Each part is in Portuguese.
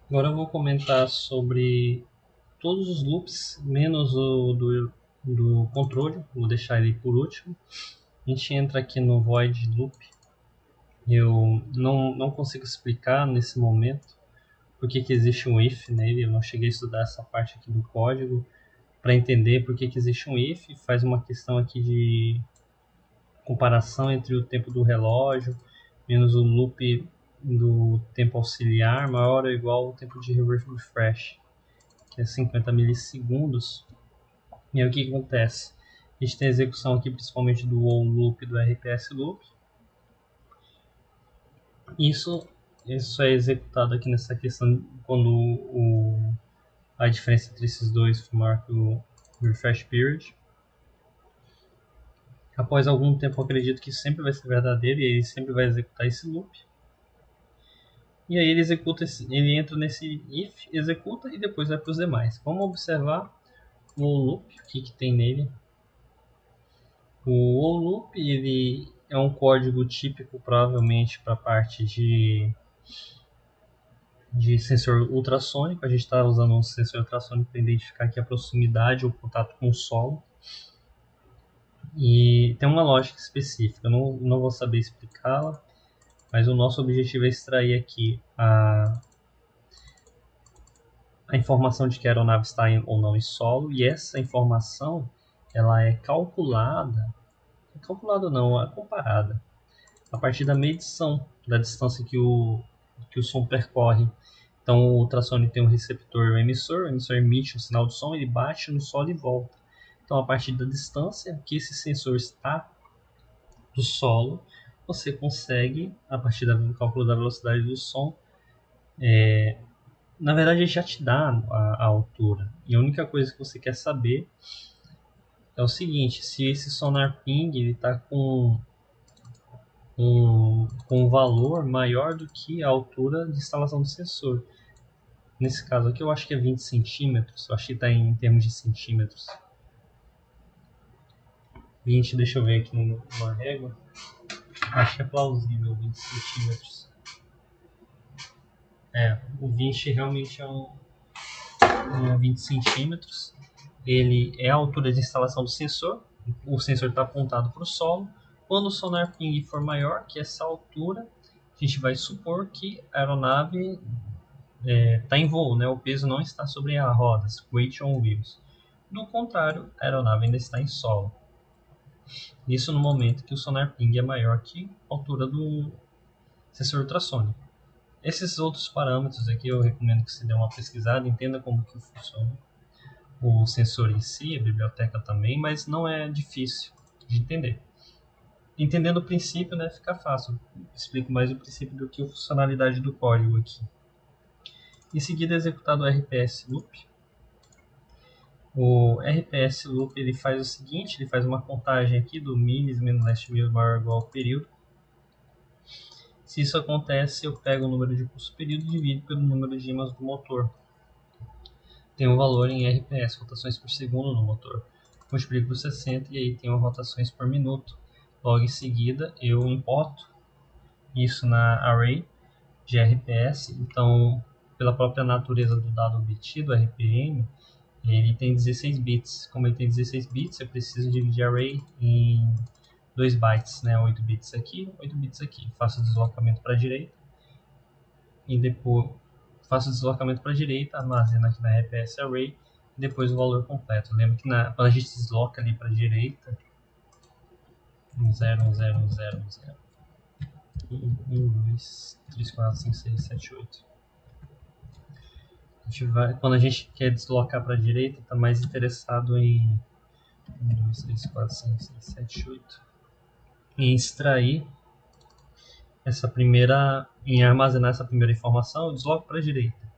Agora eu vou comentar sobre todos os loops, menos o do controle. Vou deixar ele por último. A gente entra aqui no void loop. Eu não consigo explicar nesse momento por que existe um if nele. Eu não cheguei a estudar essa parte aqui do código para entender por que existe um if. Faz uma questão aqui de comparação entre o tempo do relógio menos o loop do tempo auxiliar maior ou igual ao tempo de reverse refresh, que é 50 milissegundos. E aí o que acontece? A gente tem a execução aqui principalmente do while loop e do RPS loop. Isso, isso é executado aqui nessa questão quando a diferença entre esses dois for maior que o refresh period. Após algum tempo, eu acredito que sempre vai ser verdadeiro e ele sempre vai executar esse loop. E aí ele executa, ele entra nesse if, executa e depois vai para os demais. Vamos observar o loop, o que tem nele. O loop ele é um código típico provavelmente para a parte de sensor ultrassônico. A gente está usando um sensor ultrassônico para identificar aqui a proximidade ou contato com o solo. E tem uma lógica específica, eu não vou saber explicá-la, mas o nosso objetivo é extrair aqui a informação de que a aeronave está ou não em solo, e essa informação ela é calculada não, é comparada a partir da medição da distância que o som percorre. Então o ultrassônico tem um receptor e um emissor, o emissor emite um sinal de som, ele bate no solo e volta. Então a partir da distância que esse sensor está do solo, você consegue, a partir do cálculo da velocidade do som, na verdade ele já te dá a altura. E a única coisa que você quer saber é o seguinte: se esse sonar ping está com um valor maior do que a altura de instalação do sensor. Nesse caso aqui eu acho que é 20 centímetros, eu acho que está em termos de centímetros. 20, deixa eu ver aqui numa régua. Acho que é plausível 20 centímetros. O 20 realmente é um 20 centímetros. Ele é a altura de instalação do sensor. O sensor está apontado para o solo. Quando o sonar ping for maior que essa altura, a gente vai supor que a aeronave está em voo, né? O peso não está sobre as rodas, weight on wheels. Do contrário, a aeronave ainda está em solo. Isso no momento que o sonar ping é maior que a altura do sensor ultrassônico. Esses outros parâmetros aqui eu recomendo que você dê uma pesquisada, entenda como que funciona o sensor em si, a biblioteca também, mas não é difícil de entender. Entendendo o princípio, né, fica fácil. Explico mais o princípio do que a funcionalidade do código aqui. Em seguida é executado o RPS Loop. O RPS Loop ele faz o seguinte, ele faz uma contagem aqui do milis menos last mil maior ou igual ao período. Se isso acontece, eu pego o número de pulso período e divido pelo número de ímãs do motor. Tem um valor em RPS, rotações por segundo no motor. Multiplico por 60 e aí tenho rotações por minuto. Logo em seguida, eu importo isso na array de RPS. Então, pela própria natureza do dado obtido, RPM, ele tem 16 bits. Como ele tem 16 bits, eu preciso dividir array em 2 bytes, né? 8 bits aqui, 8 bits aqui. Faço o deslocamento para a direita e depois faço o deslocamento para a direita, armazeno aqui na RPS Array e depois o valor completo. Lembra que quando a gente desloca ali para a direita, 0, 1, 0, 1, 0, 1, 0, 1, 2, 3, 4, 5, 6, 7, 8. Quando a gente quer deslocar para a direita, está mais interessado em 1, 2, 3, 4, 5, 6, 7, 8. Em extrair em armazenar essa primeira informação, eu desloco para a direita.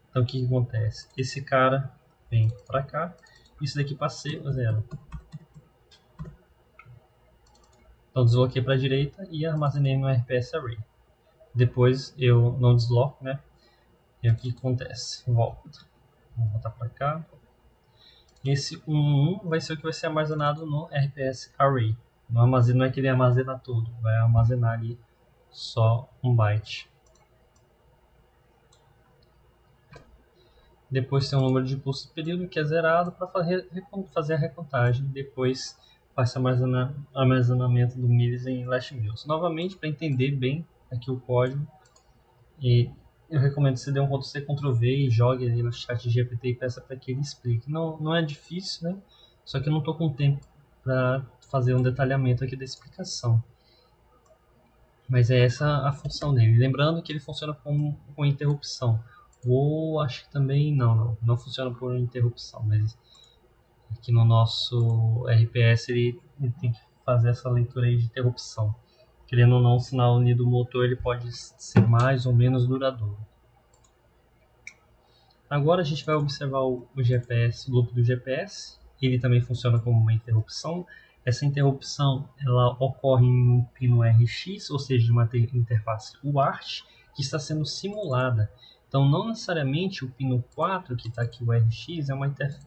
Então o que acontece? Esse cara vem para cá, isso daqui passei a zero. Então desloquei para a direita e armazenei no RPS Array. Depois eu não desloco, né? E o que acontece? Volto. Vou voltar para cá. Esse 11 vai ser o que vai ser armazenado no RPS Array. Não é que ele armazena tudo, vai armazenar ali só um byte. Depois tem o número de pulsos do período que é zerado para fazer a recontagem. Depois faz armazenamento do milhas em last mills. Novamente, para entender bem aqui o código, e eu recomendo que você dê um Ctrl+C, Ctrl+V e jogue ali no chat GPT e peça para que ele explique. Não é difícil, né? Só que eu não estou com tempo para fazer um detalhamento aqui da explicação. Mas é essa a função dele. Lembrando que ele funciona com interrupção. Ou acho que também não funciona por interrupção, mas aqui no nosso RPS ele tem que fazer essa leitura aí de interrupção. Querendo ou não, o sinal unido do motor ele pode ser mais ou menos duradouro. Agora a gente vai observar o GPS, o loop do GPS. Ele também funciona como uma interrupção. Essa interrupção ela ocorre em um pino RX, ou seja, de uma interface UART, que está sendo simulada. Então, não necessariamente o pino 4, que está aqui o RX,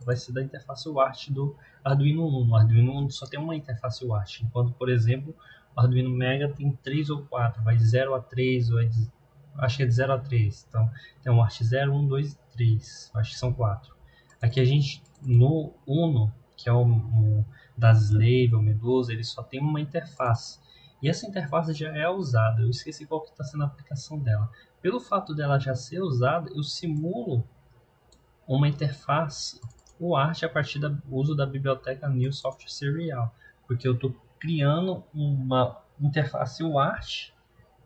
vai ser da interface UART do Arduino Uno. O Arduino Uno só tem uma interface UART, enquanto, por exemplo, o Arduino Mega tem 3 ou 4, vai de 0 a 3, ou acho que é de 0 a 3. Então, tem um ART 0, 1, 2, 3. Acho que são 4. Aqui a gente, no Uno, que é o da Slave, o Medusa, ele só tem uma interface. E essa interface já é usada. Eu esqueci qual que está sendo a aplicação dela. Pelo fato dela já ser usada, eu simulo uma interface UART a partir do uso da biblioteca New Software Serial. Porque eu estou criando uma interface UART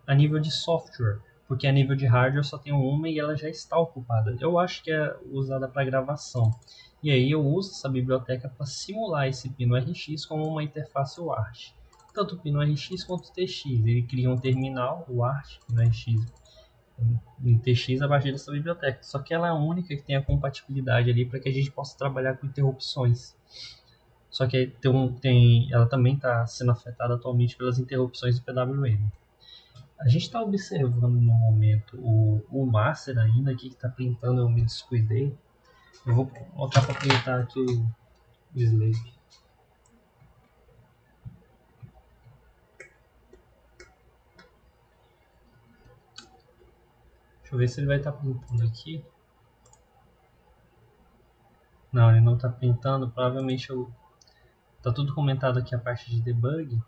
a nível de software, porque a nível de hardware só tenho uma e ela já está ocupada. Eu acho que é usada para gravação. E aí eu uso essa biblioteca para simular esse pino RX como uma interface UART. Tanto o pino RX quanto o TX. Ele cria um terminal UART, pino RX, em TX a partir dessa biblioteca. Só que ela é a única que tem a compatibilidade ali para que a gente possa trabalhar com interrupções. Só que ela também está sendo afetada atualmente pelas interrupções do PWM. A gente está observando no momento o Master ainda aqui que está pintando, eu me descuidei. Eu vou botar para pintar aqui o Slave. Deixa eu ver se ele vai estar pintando aqui. Não, ele não está pintando. Provavelmente tá tudo comentado aqui a parte de debug.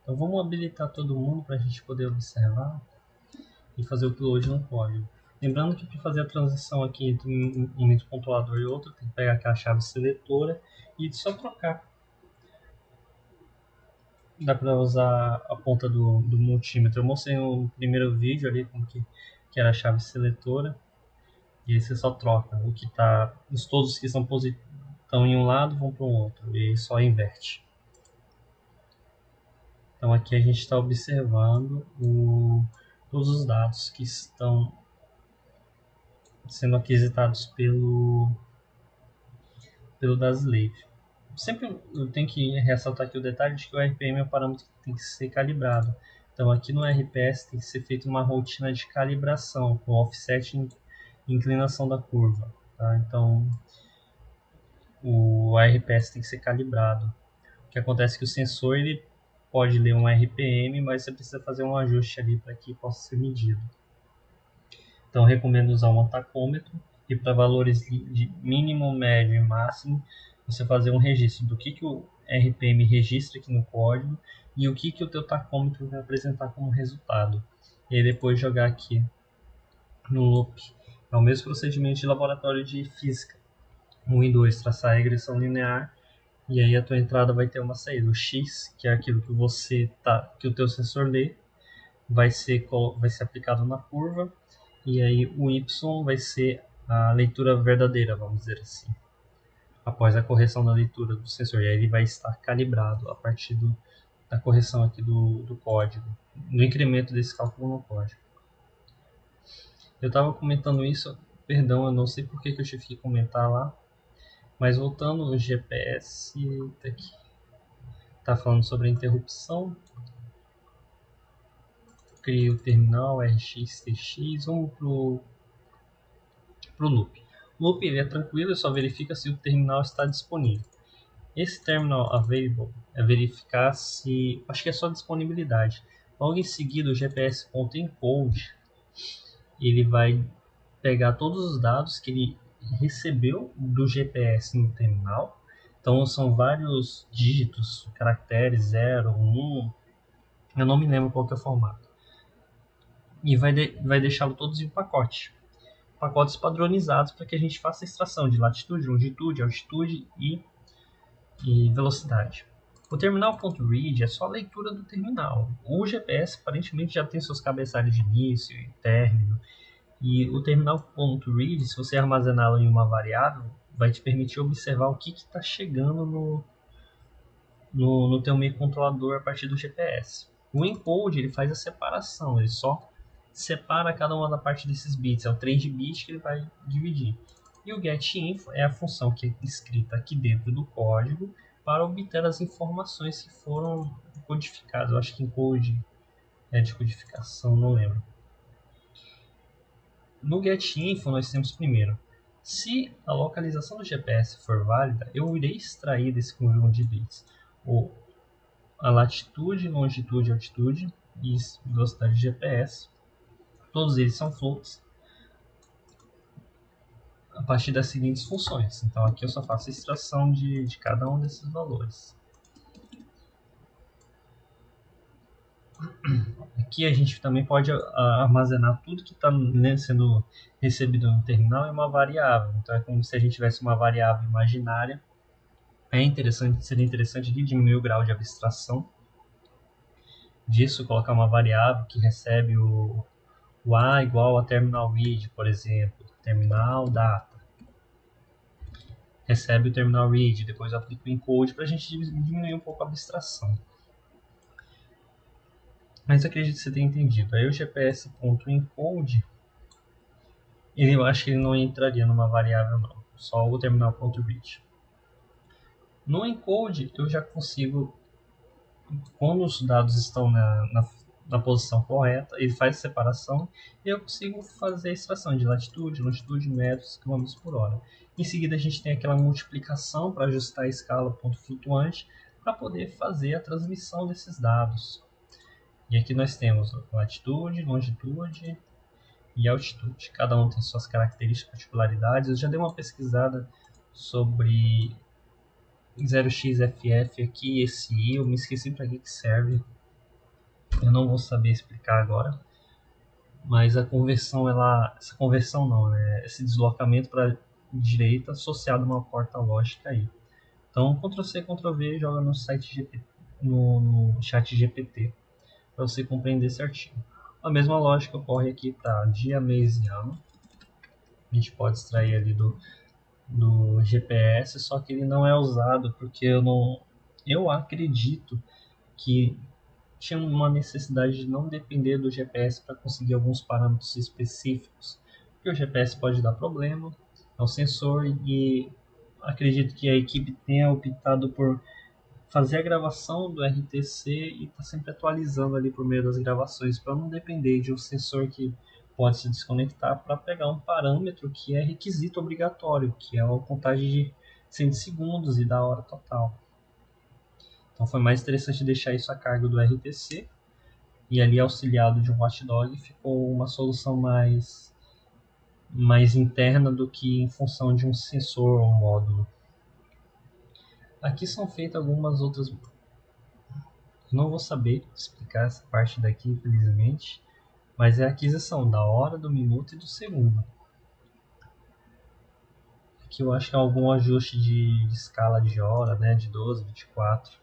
Então vamos habilitar todo mundo para a gente poder observar e fazer o upload no código. Lembrando que para fazer a transição aqui entre um momento controlador e outro, tem que pegar aquela chave seletora e só trocar. Dá para usar a ponta do multímetro. Eu mostrei no primeiro vídeo ali como que era a chave seletora. E aí você só troca. O que tá, todos que estão em um lado vão para o outro. E aí só inverte. Então aqui a gente está observando todos os dados que estão sendo aquisitados pelo Slave. Sempre eu tenho que ressaltar aqui o detalhe de que o RPM é um parâmetro que tem que ser calibrado. Então aqui no RPS tem que ser feita uma rotina de calibração com offset e inclinação da curva. Tá? Então o RPS tem que ser calibrado. O que acontece é que o sensor ele pode ler um RPM, mas você precisa fazer um ajuste ali para que possa ser medido. Então eu recomendo usar um tacômetro e para valores de mínimo, médio e máximo você fazer um registro do que o RPM registra aqui no código e o que o teu tacômetro vai apresentar como resultado. E aí depois jogar aqui no loop. É o mesmo procedimento de laboratório de física. 1 e 2, traçar a regressão linear e aí a tua entrada vai ter uma saída. O X, que é aquilo que o teu sensor lê, vai ser aplicado na curva e aí o Y vai ser a leitura verdadeira, vamos dizer assim, após a correção da leitura do sensor. E aí ele vai estar calibrado a partir da correção aqui do código, do incremento desse cálculo no código. Eu estava comentando isso, perdão, eu não sei porque que eu tive que comentar lá, mas voltando no GPS, tá aqui, tá falando sobre a interrupção. Criei o terminal RxTx, vamos pro loop. O loop ele é tranquilo, ele só verifica se o terminal está disponível. Esse terminal available é verificar se, acho que é só disponibilidade. Logo em seguida o GPS.encode ele vai pegar todos os dados que ele recebeu do GPS no terminal. Então são vários dígitos, caracteres, 0, 1, eu não me lembro qual que é o formato. E vai deixá-lo todos em um pacote. Pacotes padronizados para que a gente faça a extração de latitude, longitude, altitude e velocidade. O terminal.read é só a leitura do terminal. O GPS aparentemente já tem seus cabeçalhos de início e término. E o terminal.read, se você armazená-lo em uma variável, vai te permitir observar o que está chegando no teu meio controlador a partir do GPS. O encode ele faz a separação, ele só separa cada uma da parte desses bits, é o trem de bit que ele vai dividir. E o getInfo é a função que é escrita aqui dentro do código para obter as informações que foram codificadas. Eu acho que encode é de codificação, não lembro. No getInfo nós temos primeiro, se a localização do GPS for válida, eu irei extrair desse conjunto de bits a latitude, longitude, altitude e velocidade de GPS. Todos eles são floats a partir das seguintes funções. Então aqui eu só faço a extração de cada um desses valores. Aqui a gente também pode armazenar tudo que está sendo recebido no terminal em uma variável. Então é como se a gente tivesse uma variável imaginária. Seria interessante diminuir o grau de abstração disso, colocar uma variável que recebe o A igual a terminal read, por exemplo, terminal data. Recebe o terminal read, depois eu aplico o encode para a gente diminuir um pouco a abstração. Mas eu acredito que você tenha entendido. Aí o GPS.encode, eu acho que ele não entraria numa variável não, só o terminal.read. No encode eu já consigo, quando os dados estão na posição correta, ele faz a separação e eu consigo fazer a extração de latitude, longitude, metros, quilômetros por hora. Em seguida a gente tem aquela multiplicação para ajustar a escala ponto flutuante para poder fazer a transmissão desses dados. E aqui nós temos latitude, longitude e altitude. Cada um tem suas características, particularidades. Eu já dei uma pesquisada sobre 0xFF aqui, esse I, eu me esqueci para que serve. Eu não vou saber explicar agora. Mas a conversão, essa conversão não, né? Esse deslocamento para direita associado a uma porta lógica aí. Então, Ctrl+C, Ctrl+V, joga no site GPT, no chat GPT, para você compreender certinho. A mesma lógica ocorre aqui para dia, mês e ano. A gente pode extrair ali do GPS, só que ele não é usado porque eu acredito que tinha uma necessidade de não depender do GPS para conseguir alguns parâmetros específicos. Porque o GPS pode dar problema ao sensor e acredito que a equipe tenha optado por fazer a gravação do RTC e estar sempre atualizando ali por meio das gravações para não depender de um sensor que pode se desconectar para pegar um parâmetro que é requisito obrigatório, que é a contagem de 100 segundos e da hora total. Então foi mais interessante deixar isso a cargo do RTC e ali auxiliado de um watchdog ficou uma solução mais interna do que em função de um sensor ou um módulo. Aqui são feitas algumas outras. Não vou saber explicar essa parte daqui, infelizmente, mas é a aquisição da hora, do minuto e do segundo. Aqui eu acho que é algum ajuste de escala de hora, né, de 12, 24.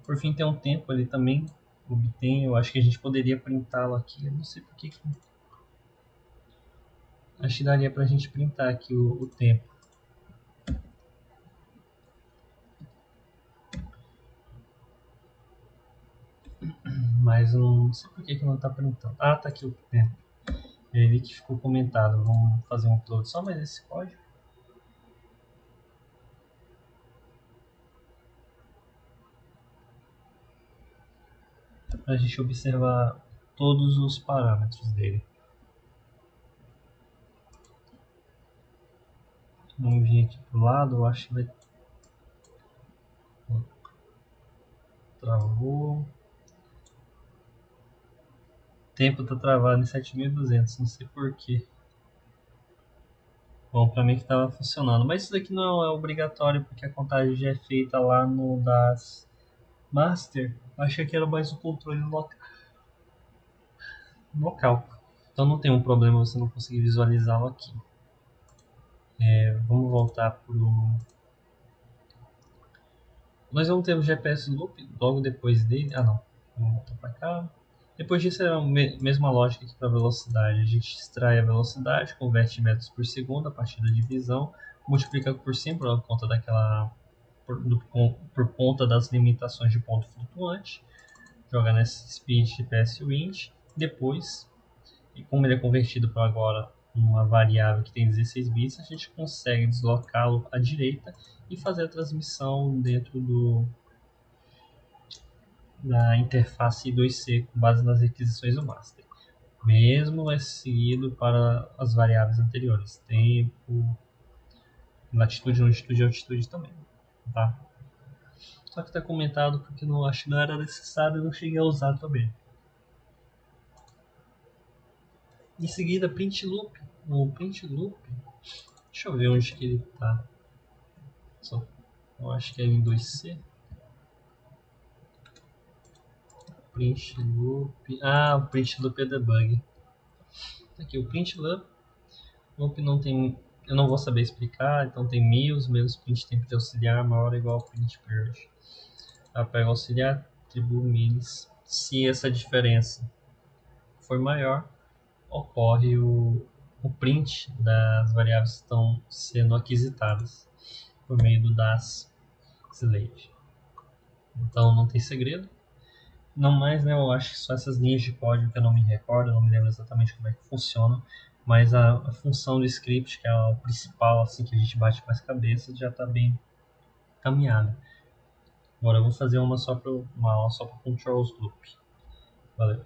Por fim, tem um tempo ali também obtém. Eu acho que a gente poderia printá-lo aqui. Eu não sei por que. Acho que daria pra gente printar aqui o tempo. Mas não sei por que não está printando. Ah, tá aqui o tempo. Ele que ficou comentado. Vamos fazer um upload só mais esse código. Para a gente observar todos os parâmetros dele. Vamos vir aqui pro lado. Eu acho que vai. Travou. O tempo tá travado em 7200. Não sei porquê. Bom, para mim que estava funcionando, mas isso daqui não é obrigatório porque a contagem já é feita lá no das Master. Achei que era mais o controle local. Então não tem um problema você não conseguir visualizá-lo aqui. Vamos voltar pro. Nós vamos ter o GPS Loop logo depois dele. Ah não. Vamos voltar para cá. Depois disso é a mesma lógica aqui para velocidade. A gente extrai a velocidade, converte em metros por segundo a partir da divisão, multiplica por 100 por conta daquela por conta das limitações de ponto flutuante, joga nesse speed GPS Wind, depois, e como ele é convertido para agora uma variável que tem 16 bits, a gente consegue deslocá-lo à direita e fazer a transmissão dentro da interface I2C com base nas requisições do master. Mesmo é seguido para as variáveis anteriores, tempo, latitude, longitude e altitude também, tá? Só que está comentado porque não acho que não era necessário e não cheguei a usar também. Em seguida, print loop. O print loop, deixa eu ver onde que ele tá. Eu acho que é em 2C. Print loop. Ah, o print loop é debug. Aqui, o print loop não tem. Eu não vou saber explicar, então tem meals menos print tempo de auxiliar maior ou igual ao print period. Pega auxiliar, atribui milis. Se essa diferença for maior, ocorre o print das variáveis que estão sendo aquisitadas por meio do das slave. Então não tem segredo. Não mais, né? Eu acho que só essas linhas de código que eu não me recordo, eu não me lembro exatamente como é que funciona, mas a função do script, que é o principal, assim, que a gente bate mais cabeça, já está bem caminhada. Agora eu vou fazer uma aula só para controls loop. Valeu.